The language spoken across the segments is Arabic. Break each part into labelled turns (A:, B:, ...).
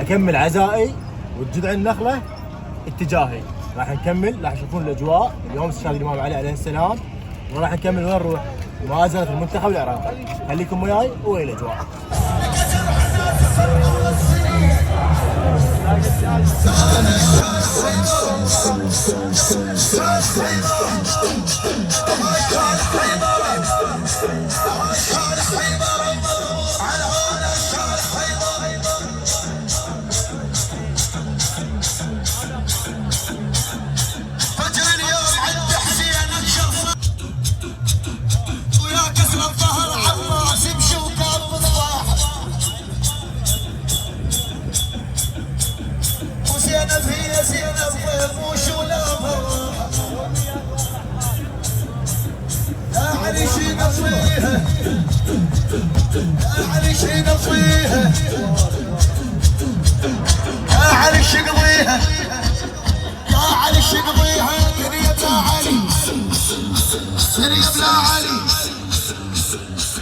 A: اكمل عزائي وجذع النخله اتجاهي. راح نكمل، راح تشوفون الاجواء اليوم استشهاد الامام علي عليه السلام، وراح نكمل وين نروح مؤازرة المنتخب العراقي. خليكم وياي وين الاجواء.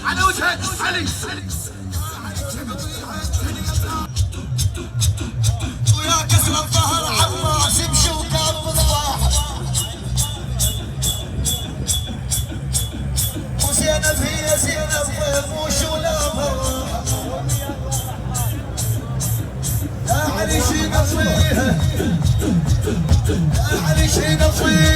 B: على وجهك علي ويا كسر الظهر عباس يمشي وكان مصباح وزينب هي زينب وش ولا فرح يا علي شي نطويها يا علي شي نطويها